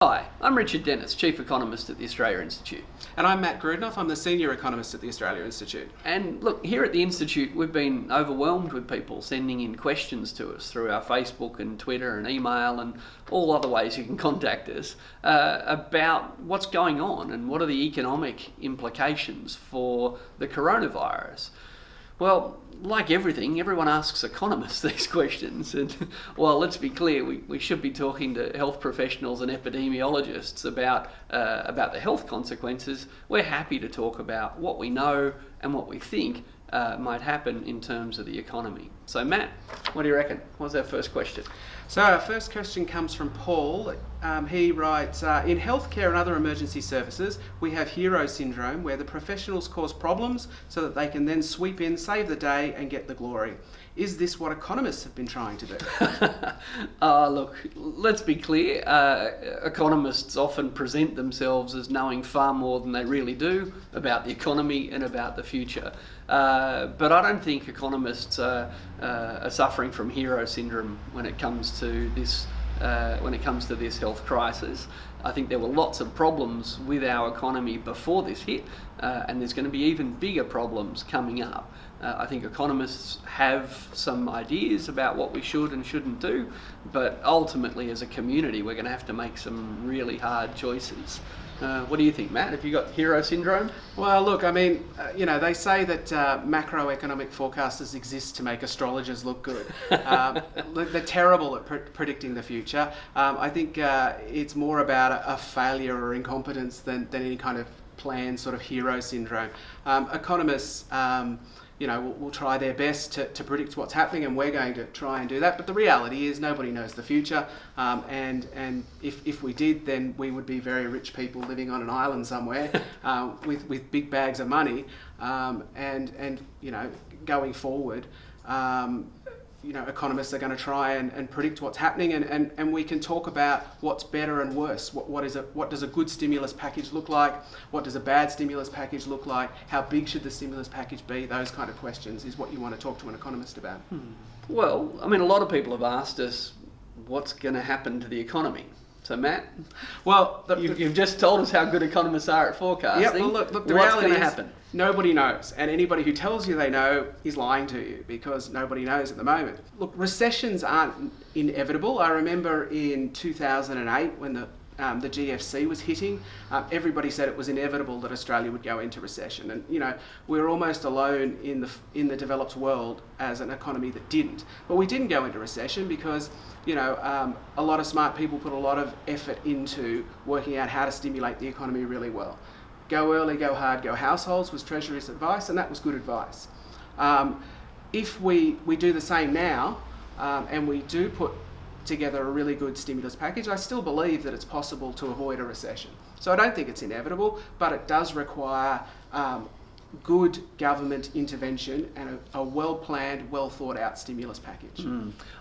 Hi, I'm Richard Dennis, Chief Economist at the Australia Institute. And I'm Matt Grudnoff, I'm the Senior Economist at the Australia Institute. And look, here at the Institute we've been overwhelmed with people sending in questions to us through our Facebook and Twitter and email and all other ways you can contact us about what's going on and what are the economic implications for the coronavirus. Well, like everything, everyone asks economists these questions, and well, let's be clear, we should be talking to health professionals and epidemiologists about the health consequences. We're happy to talk about what we know and what we think might happen in terms of the economy. So Matt, what do you reckon? What's our first question? So our first question comes from Paul. He writes, in healthcare and other emergency services, we have hero syndrome where the professionals cause problems so that they can then sweep in, save the day and get the glory. Is this what economists have been trying to do? Look, let's be clear. Economists often present themselves as knowing far more than they really do about the economy and about the future. But I don't think economists are suffering from hero syndrome when it comes to this health crisis. I think there were lots of problems with our economy before this hit, and there's going to be even bigger problems coming up. I think economists have some ideas about what we should and shouldn't do, but ultimately as a community we're going to have to make some really hard choices. What do you think, Matt? Have you got hero syndrome? Well, look, I mean, they say that macroeconomic forecasters exist to make astrologers look good. They're terrible at predicting the future. I think it's more about a failure or incompetence than any kind of planned sort of hero syndrome. Economists will try their best to predict what's happening, and we're going to try and do that. But the reality is nobody knows the future, and if we did, then we would be very rich people living on an island somewhere with big bags of money, and going forward. Economists are going to try and predict what's happening, and we can talk about what's better and worse. What does a good stimulus package look like? What does a bad stimulus package look like? How big should the stimulus package be? Those kind of questions is what you want to talk to an economist about. Well, I mean, a lot of people have asked us what's going to happen to the economy. So Matt, well, you've just told us how good economists are at forecasting. Yeah, well, look, the what's reality going to is happen? Nobody knows, and anybody who tells you they know is lying to you because nobody knows at the moment. Look, recessions aren't inevitable. I remember in 2008 when the GFC was hitting, everybody said it was inevitable that Australia would go into recession, and we're almost alone in the developed world as an economy that didn't. But we didn't go into recession because a lot of smart people put a lot of effort into working out how to stimulate the economy really well. Go early, go hard, go households was Treasury's advice, and that was good advice. If we do the same now, and we do put together a really good stimulus package, I still believe that it's possible to avoid a recession. So I don't think it's inevitable, but it does require good government intervention and a well-planned, well-thought-out stimulus package.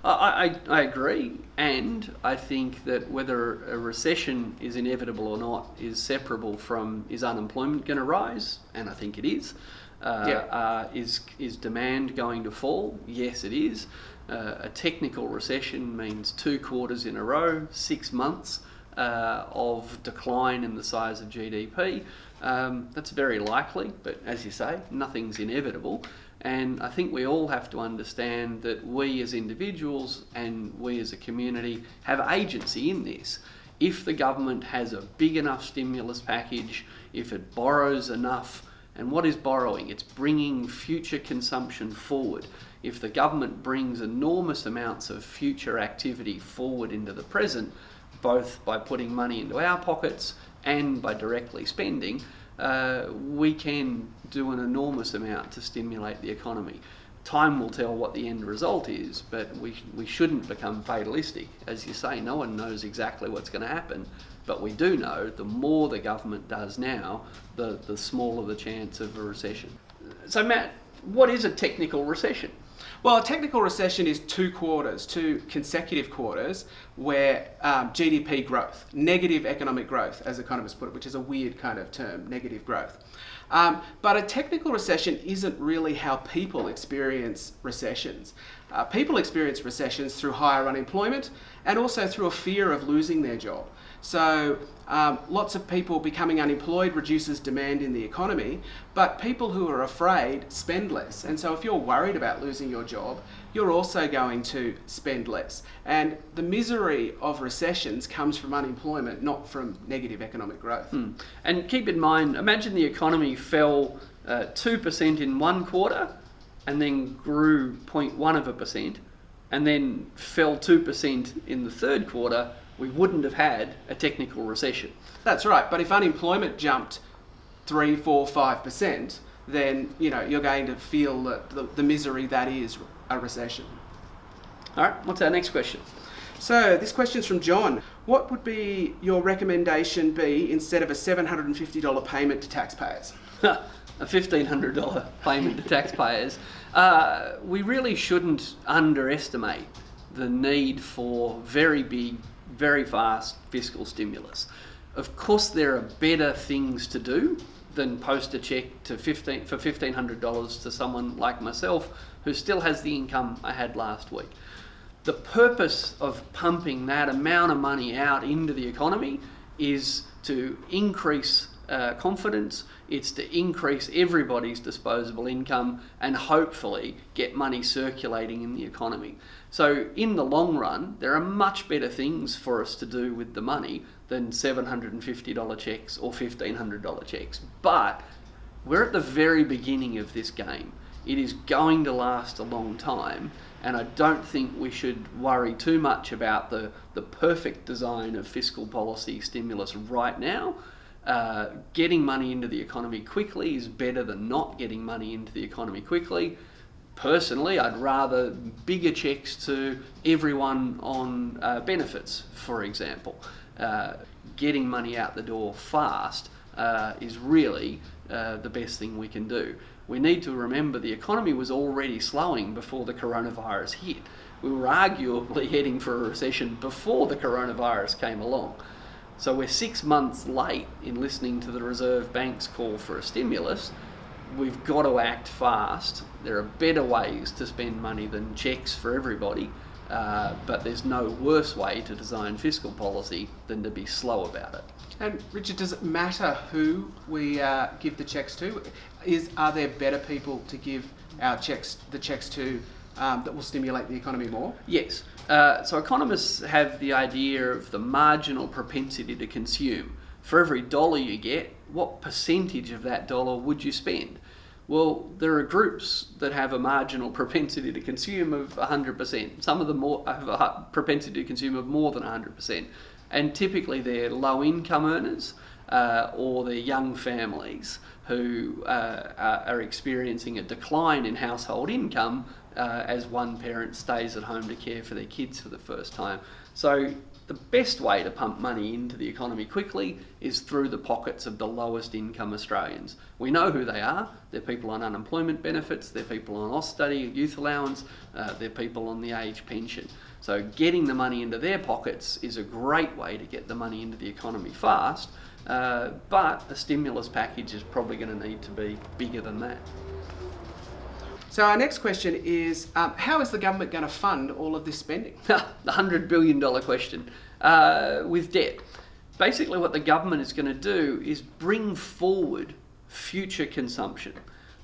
I agree, and I think that whether a recession is inevitable or not is separable from, is unemployment going to rise? And I think it is. Is demand going to fall? Yes, it is. A technical recession means 2 quarters in a row, 6 months of decline in the size of GDP. That's very likely, but as you say, nothing's inevitable. And I think we all have to understand that we as individuals and we as a community have agency in this. If the government has a big enough stimulus package, if it borrows enough, and what is borrowing? It's bringing future consumption forward. If the government brings enormous amounts of future activity forward into the present, both by putting money into our pockets and by directly spending, we can do an enormous amount to stimulate the economy. Time will tell what the end result is, but we shouldn't become fatalistic. As you say, no one knows exactly what's going to happen, but we do know the more the government does now, the smaller the chance of a recession. So Matt, what is a technical recession? Well, a technical recession is 2 consecutive quarters where GDP growth, negative economic growth, as economists put it, which is a weird kind of term, negative growth. But a technical recession isn't really how people experience recessions. People experience recessions through higher unemployment and also through a fear of losing their job. So lots of people becoming unemployed reduces demand in the economy, but people who are afraid spend less. And so if you're worried about losing your job, you're also going to spend less. And the misery of recessions comes from unemployment, not from negative economic growth. And keep in mind, imagine the economy fell 2% in one quarter and then grew 0.1%, and then fell 2% in the third quarter. We wouldn't have had a technical recession. That's right. But if unemployment jumped 3, 4, 5%, then you're going to feel the misery that is a recession. All right, what's our next question? So this question's from John. What would be your recommendation be instead of a $750 payment to taxpayers? A $1,500 payment to taxpayers. We really shouldn't underestimate the need for very big, very fast fiscal stimulus. Of course, there are better things to do than post a cheque for $1,500 to someone like myself who still has the income I had last week. The purpose of pumping that amount of money out into the economy is to increase confidence, it's to increase everybody's disposable income and hopefully get money circulating in the economy. So in the long run, there are much better things for us to do with the money than $750 cheques or $1,500 cheques. But we're at the very beginning of this game. It is going to last a long time, and I don't think we should worry too much about the perfect design of fiscal policy stimulus right now. Getting money into the economy quickly is better than not getting money into the economy quickly. Personally, I'd rather bigger cheques to everyone on benefits, for example. Getting money out the door fast is really the best thing we can do. We need to remember the economy was already slowing before the coronavirus hit. We were arguably heading for a recession before the coronavirus came along. So we're 6 months late in listening to the Reserve Bank's call for a stimulus. We've got to act fast. There are better ways to spend money than cheques for everybody, but there's no worse way to design fiscal policy than to be slow about it. And Richard, does it matter who we give the cheques to? Are there better people to give the cheques to that will stimulate the economy more? Yes. So economists have the idea of the marginal propensity to consume. For every dollar you get, what percentage of that dollar would you spend? Well, there are groups that have a marginal propensity to consume of 100%. Some of them have a propensity to consume of more than 100%. And typically they're low income earners or they're young families who are experiencing a decline in household income as one parent stays at home to care for their kids for the first time. So the best way to pump money into the economy quickly is through the pockets of the lowest income Australians. We know who they are. They're people on unemployment benefits, they're people on Austudy, youth allowance, they're people on the age pension. So getting the money into their pockets is a great way to get the money into the economy fast, but a stimulus package is probably going to need to be bigger than that. So our next question is, how is the government going to fund all of this spending? The $100 billion question. With debt. Basically what the government is going to do is bring forward future consumption.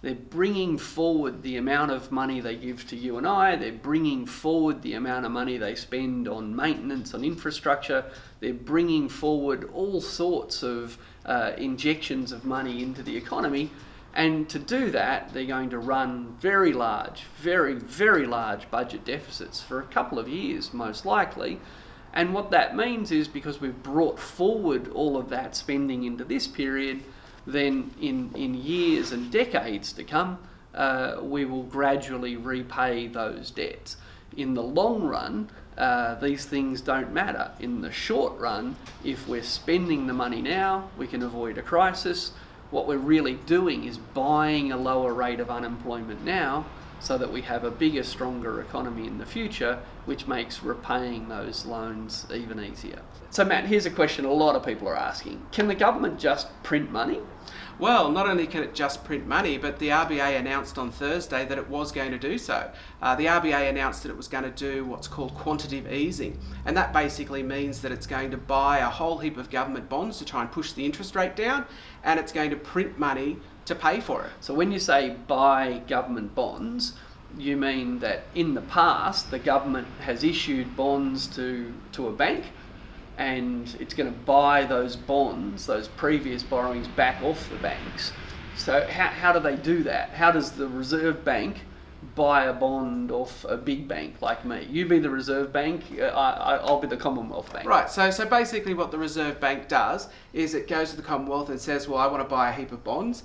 They're bringing forward the amount of money they give to you and I. They're bringing forward the amount of money they spend on maintenance, on infrastructure. They're bringing forward all sorts of injections of money into the economy. And to do that, they're going to run very large, very, very large budget deficits for a couple of years, most likely. And what that means is because we've brought forward all of that spending into this period, then in years and decades to come, we will gradually repay those debts. In the long run, these things don't matter. In the short run, if we're spending the money now, we can avoid a crisis. What we're really doing is buying a lower rate of unemployment now so that we have a bigger, stronger economy in the future, which makes repaying those loans even easier. So Matt, here's a question a lot of people are asking. Can the government just print money? Well, not only can it just print money, but the RBA announced on Thursday that it was going to do so. The RBA announced that it was going to do what's called quantitative easing, and that basically means that it's going to buy a whole heap of government bonds to try and push the interest rate down, and it's going to print money to pay for it. So when you say buy government bonds, you mean that in the past the government has issued bonds to a bank, and it's going to buy those bonds, those previous borrowings, back off the banks. So how do they do that? How does the Reserve Bank buy a bond off a big bank like me? You be the Reserve Bank, I'll be the Commonwealth Bank. Right, so basically what the Reserve Bank does is it goes to the Commonwealth and says, well, I want to buy a heap of bonds.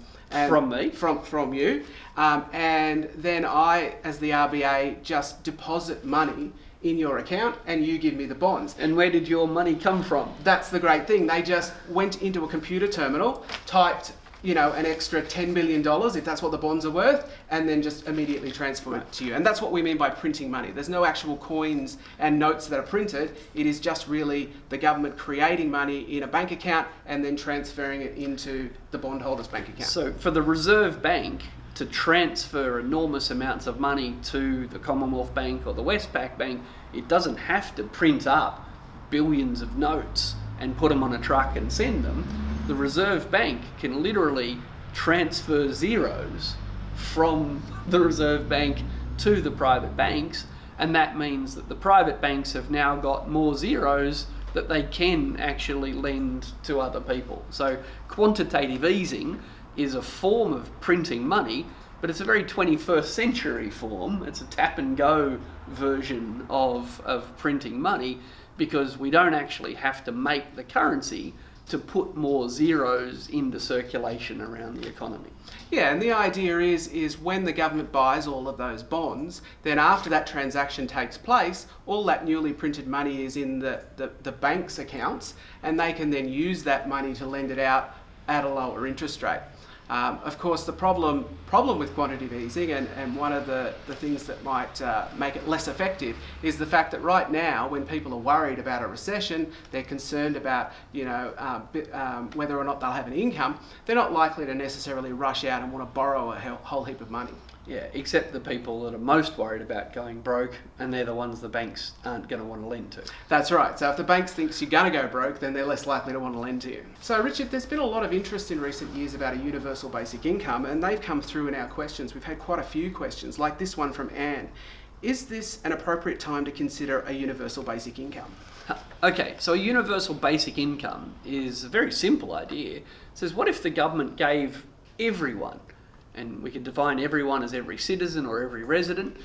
From me? From you. And then I, as the RBA, just deposit money in your account and you give me the bonds. And where did your money come from? That's the great thing. They just went into a computer terminal, typed, an extra $10 billion, if that's what the bonds are worth, and then just immediately transfer it to you. And that's what we mean by printing money. There's no actual coins and notes that are printed. It is just really the government creating money in a bank account and then transferring it into the bondholder's bank account. So for the Reserve Bank to transfer enormous amounts of money to the Commonwealth Bank or the Westpac Bank, it doesn't have to print up billions of notes and put them on a truck and send them. The Reserve Bank can literally transfer zeros from the Reserve Bank to the private banks, and that means that the private banks have now got more zeros that they can actually lend to other people. So quantitative easing is a form of printing money, but it's a very 21st century form. It's a tap and go version of printing money, because we don't actually have to make the currency to put more zeros into circulation around the economy. Yeah, and the idea is when the government buys all of those bonds, then after that transaction takes place, all that newly printed money is in the bank's accounts, and they can then use that money to lend it out at a lower interest rate. Of course, the problem with quantitative easing, and one of the things that might make it less effective, is the fact that right now, when people are worried about a recession, they're concerned about whether or not they'll have an income, they're not likely to necessarily rush out and want to borrow a whole heap of money. Yeah, except the people that are most worried about going broke, and they're the ones the banks aren't going to want to lend to. That's right. So if the banks thinks you're going to go broke, then they're less likely to want to lend to you. So Richard, there's been a lot of interest in recent years about a universal basic income, and they've come through in our questions. We've had quite a few questions, like this one from Anne. Is this an appropriate time to consider a universal basic income? Okay, so a universal basic income is a very simple idea. It says, what if the government gave everyone, and we could define everyone as every citizen or every resident,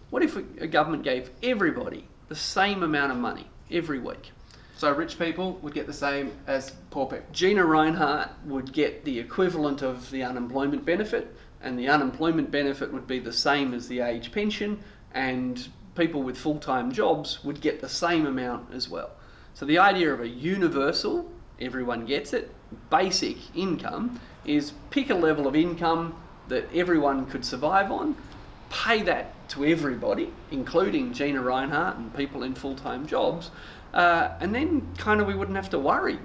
what if a government gave everybody the same amount of money every week? So rich people would get the same as poor people. Gina Reinhardt would get the equivalent of the unemployment benefit, and the unemployment benefit would be the same as the age pension, and people with full-time jobs would get the same amount as well. So the idea of a universal, everyone gets it, basic income is pick a level of income that everyone could survive on, pay that to everybody, including Gina Reinhardt and people in full-time jobs, and then kind of we wouldn't have to worry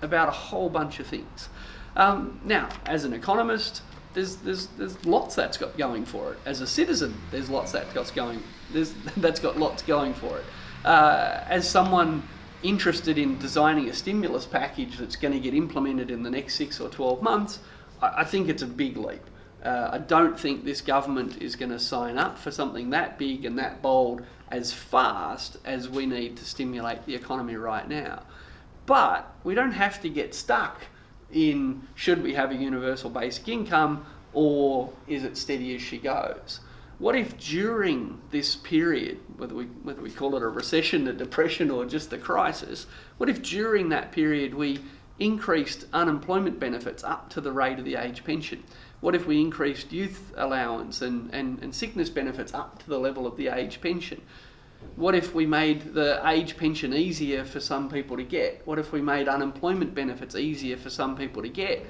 about a whole bunch of things. Now, as an economist, there's lots that's got going for it. As a citizen, there's lots that's got lots going for it. As someone interested in designing a stimulus package that's going to get implemented in the next 6 or 12 months, I think it's a big leap. I don't think this government is going to sign up for something that big and that bold as fast as we need to stimulate the economy right now. But we don't have to get stuck in should we have a universal basic income or is it steady as she goes? What if during this period, whether we call it a recession, a depression, or just a crisis, what if during that period we increased unemployment benefits up to the rate of the age pension? What if we increased youth allowance and sickness benefits up to the level of the age pension? What if we made the age pension easier for some people to get? What if we made unemployment benefits easier for some people to get?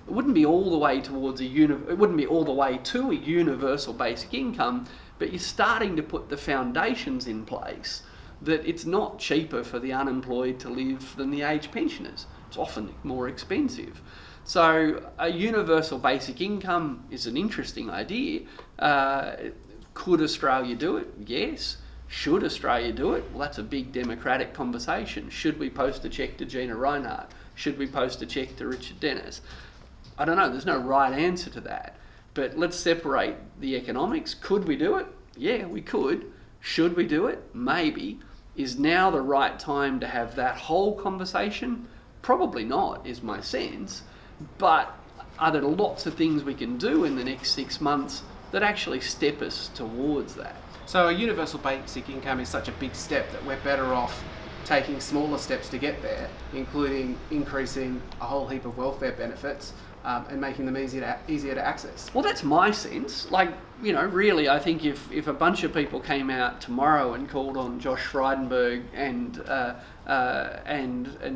It wouldn't be all the way towards it wouldn't be all the way to a universal basic income, but you're starting to put the foundations in place that it's not cheaper for the unemployed to live than the age pensioners. it's often more expensive. So a universal basic income is an interesting idea. Could Australia do it? Yes. Should Australia do it? Well, that's a big democratic conversation. Should we post a cheque to Gina Reinhardt? Should we post a cheque to Richard Dennis? I don't know, there's no right answer to that. But let's separate the economics. Could we do it? Yeah, we could. Should we do it? Maybe. Is now the right time to have that whole conversation? Probably not, is my sense. But are there lots of things we can do in the next 6 months that actually step us towards that? So a universal basic income is such a big step that we're better off taking smaller steps to get there, including increasing a whole heap of welfare benefits and making them easier to access. Well, that's my sense. Like, you know, really, I think if a bunch of people came out tomorrow and called on Josh Frydenberg and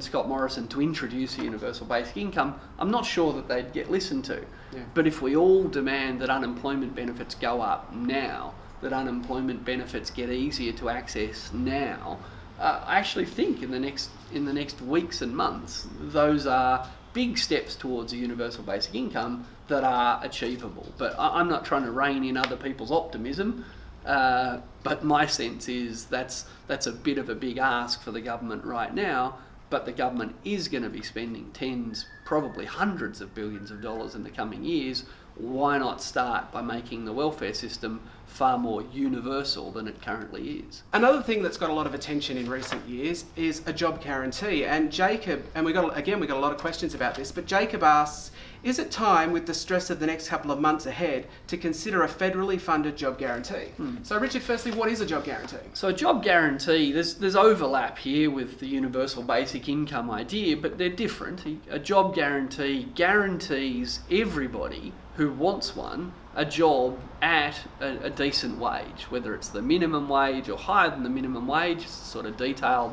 Scott Morrison to introduce a universal basic income, I'm not sure that they'd get listened to. Yeah. But if we all demand that unemployment benefits go up now, that unemployment benefits get easier to access now, I actually think in the next weeks and months, those are big steps towards a universal basic income that are achievable. But I'm not trying to rein in other people's optimism, but my sense is that's a bit of a big ask for the government right now, but the government is going to be spending tens, probably hundreds of billions of dollars in the coming years. Why not start by making the welfare system far more universal than it currently is? Another thing that's got a lot of attention in recent years is a job guarantee. And Jacob, and we got a lot of questions about this, but Jacob asks, is it time, with the stress of the next couple of months ahead, to consider a federally funded job guarantee? So Richard, firstly, what is a job guarantee? So a job guarantee, there's overlap here with the universal basic income idea, but they're different. A job guarantee guarantees everybody who wants one a job at a decent wage, whether it's the minimum wage or higher than the minimum wage. It's the sort of detail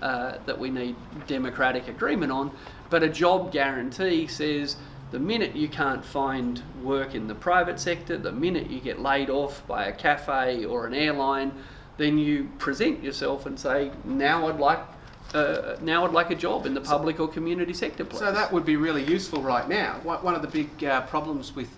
that we need democratic agreement on. But a job guarantee says the minute you can't find work in the private sector, the minute you get laid off by a cafe or an airline, then you present yourself and say, now I'd like a job in the public or community sector, please. So that would be really useful right now. One of the big problems with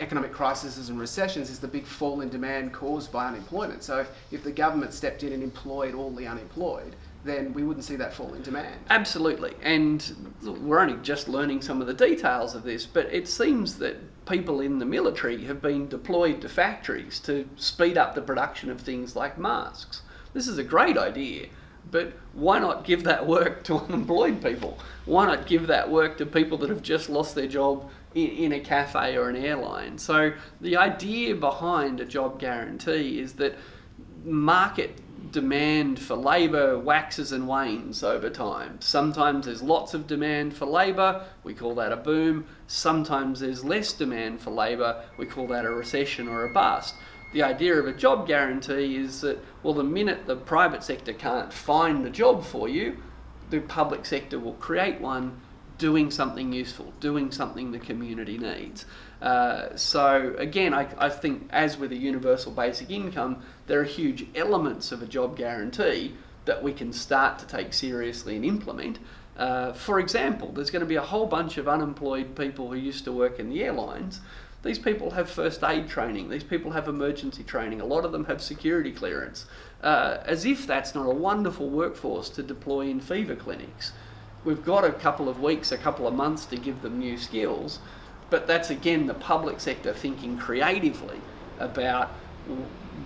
economic crises and recessions is the big fall in demand caused by unemployment. So if the government stepped in and employed all the unemployed, then we wouldn't see that fall in demand. Absolutely. And we're only just learning some of the details of this, but it seems that people in the military have been deployed to factories to speed up the production of things like masks. This is a great idea. But why not give that work to unemployed people? Why not give that work to people that have just lost their job in a cafe or an airline? So the idea behind a job guarantee is that market demand for labour waxes and wanes over time. Sometimes there's lots of demand for labour, we call that a boom. Sometimes there's less demand for labour, we call that a recession or a bust. The idea of a job guarantee is that, well, the minute the private sector can't find a job for you, the public sector will create one doing something useful, doing something the community needs. So again, I think, as with a universal basic income, there are huge elements of a job guarantee that we can start to take seriously and implement. For example, there's going to be a whole bunch of unemployed people who used to work in the airlines. These people have first aid training, these people have emergency training, a lot of them have security clearance. As if that's not a wonderful workforce to deploy in fever clinics. We've got a couple of weeks, a couple of months to give them new skills, but that's again the public sector thinking creatively about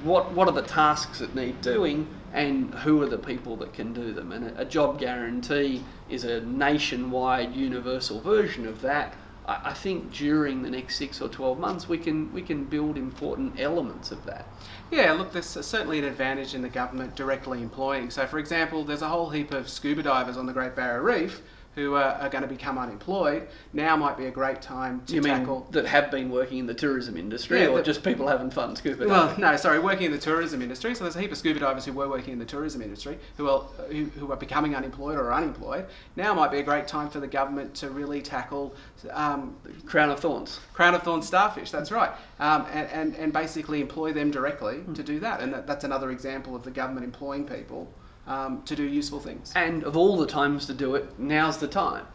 what are the tasks that need doing and who are the people that can do them. And a job guarantee is a nationwide universal version of that. I think during the next 6 or 12 months we can build important elements of that. Yeah, look, there's certainly an advantage in the government directly employing. So, for example, there's a whole heap of scuba divers on the Great Barrier Reef who are going to become unemployed. Now might be a great time to tackle... that have been working in the tourism industry, or just people having fun scuba diving? Well, no, sorry, working in the tourism industry. So there's a heap of scuba divers who were working in the tourism industry who are becoming unemployed or unemployed. Now might be a great time for the government to really tackle... Crown of Thorns. Crown of Thorns starfish, that's right. And basically employ them directly to do that. And that's another example of the government employing people to do useful things. And of all the times to do it, now's the time.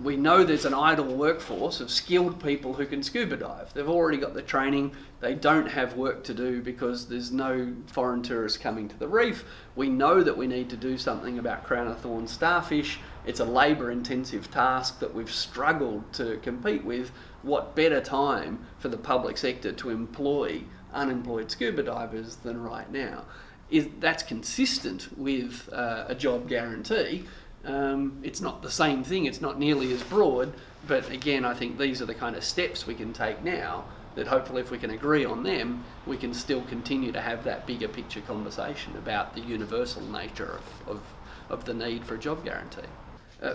We know there's an idle workforce of skilled people who can scuba dive. They've already got the training. They don't have work to do because there's no foreign tourists coming to the reef. We know that we need to do something about crown of thorns starfish. It's a labour-intensive task that we've struggled to compete with. What better time for the public sector to employ unemployed scuba divers than right now? That's consistent with a job guarantee. It's not the same thing, it's not nearly as broad, but again, I think these are the kind of steps we can take now that hopefully if we can agree on them, we can still continue to have that bigger picture conversation about the universal nature of the need for a job guarantee.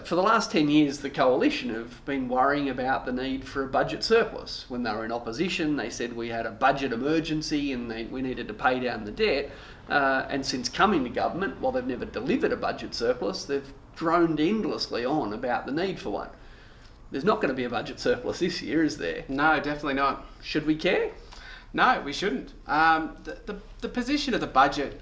For the last 10 years, the Coalition have been worrying about the need for a budget surplus. When they were in opposition, they said we had a budget emergency and we needed to pay down the debt. And since coming to government, while they've never delivered a budget surplus, they've droned endlessly on about the need for one. There's not going to be a budget surplus this year, is there? No, definitely not. Should we care? No, we shouldn't. The position of the budget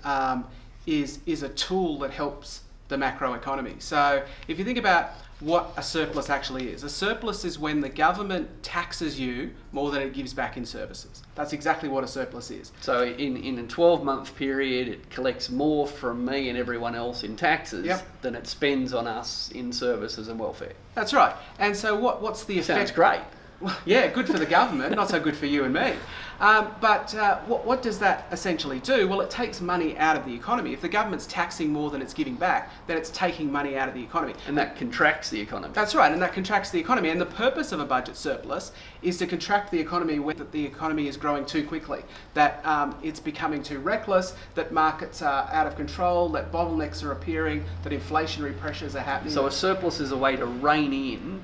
is a tool that helps the macroeconomy. So if you think about what a surplus actually is, a surplus is when the government taxes you more than it gives back in services. That's exactly what a surplus is. So in a 12-month period, it collects more from me and everyone else in taxes than it spends on us in services and welfare. That's right. And so what's the effect? Sounds great. Well, yeah, good for the government, not so good for you and me. But what does that essentially do? Well, it takes money out of the economy. If the government's taxing more than it's giving back, then it's taking money out of the economy. And that contracts the economy. That's right, and that contracts the economy. And the purpose of a budget surplus is to contract the economy when the economy is growing too quickly, that it's becoming too reckless, that markets are out of control, that bottlenecks are appearing, that inflationary pressures are happening. So a surplus is a way to rein in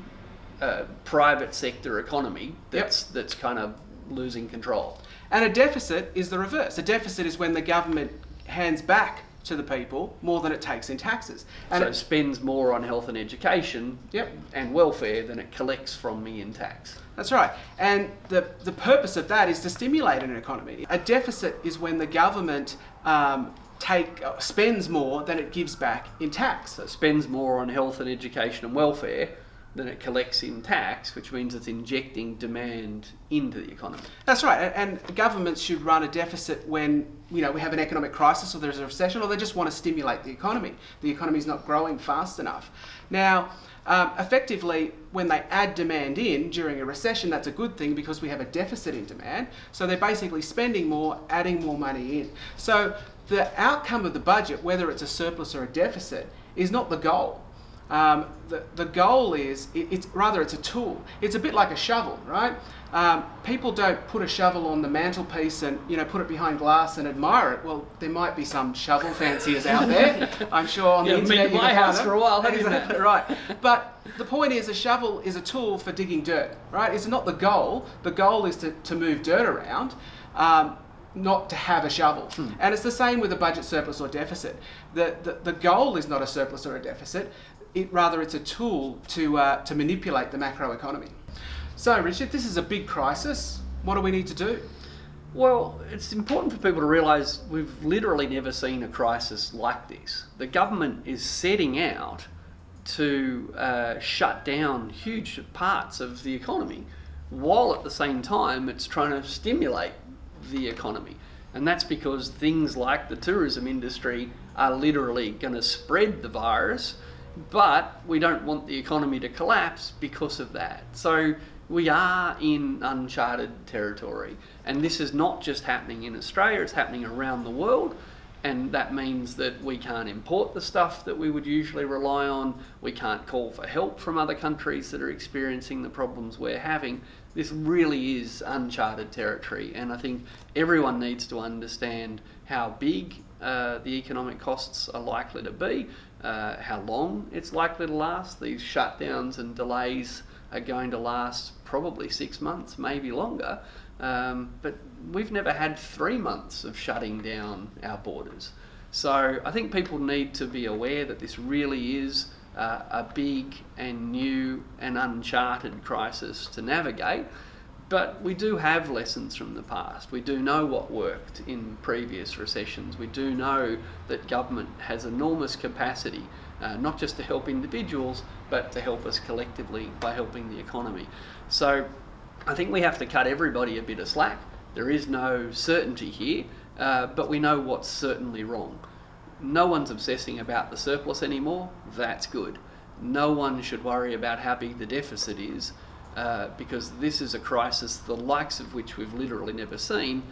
private sector economy that's kind of losing control. And a deficit is the reverse. A deficit is when the government hands back to the people more than it takes in taxes. And so it spends more on health and education and welfare than it collects from me in tax. That's right. And the purpose of that is to stimulate an economy. A deficit is when the government spends more than it gives back in tax. So it spends more on health and education and welfare than it collects in tax, which means it's injecting demand into the economy. That's right, and governments should run a deficit when we have an economic crisis or there's a recession, or they just want to stimulate the economy. The economy's not growing fast enough. Now, effectively, when they add demand in during a recession, that's a good thing because we have a deficit in demand. So they're basically spending more, adding more money in. So the outcome of the budget, whether it's a surplus or a deficit, is not the goal. The goal is, it's a tool. It's a bit like a shovel, right? People don't put a shovel on the mantelpiece and put it behind glass and admire it. Well, there might be some shovel fanciers out there. I'm sure on the internet. Been in my house for a while, haven't you? Right. But the point is, a shovel is a tool for digging dirt, right? It's not the goal. The goal is to move dirt around. Not to have a shovel. And it's the same with a budget surplus or deficit. The goal is not a surplus or a deficit. Rather, it's a tool to manipulate the macroeconomy. So, Richard, this is a big crisis. What do we need to do? Well, it's important for people to realise we've literally never seen a crisis like this. The government is setting out to shut down huge parts of the economy, while at the same time it's trying to stimulate the economy. And that's because things like the tourism industry are literally going to spread the virus, but we don't want the economy to collapse because of that. So we are in uncharted territory, and this is not just happening in Australia, it's happening around the world. And that means that we can't import the stuff that we would usually rely on. We can't call for help from other countries that are experiencing the problems we're having. This really is uncharted territory, and I think everyone needs to understand how big the economic costs are likely to be, how long it's likely to last. These shutdowns and delays are going to last probably 6 months, maybe longer. But we've never had 3 months of shutting down our borders. So I think people need to be aware that this really is a big and new and uncharted crisis to navigate. But we do have lessons from the past. We do know what worked in previous recessions. We do know that government has enormous capacity, not just to help individuals, but to help us collectively by helping the economy. So I think we have to cut everybody a bit of slack. There is no certainty here, but we know what's certainly wrong. No one's obsessing about the surplus anymore. That's good. No one should worry about how big the deficit is, because this is a crisis the likes of which we've literally never seen.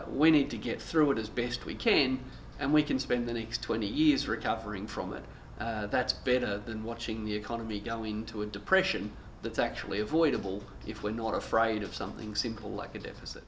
We need to get through it as best we can, and we can spend the next 20 years recovering from it. That's better than watching the economy go into a depression that's actually avoidable if we're not afraid of something simple like a deficit.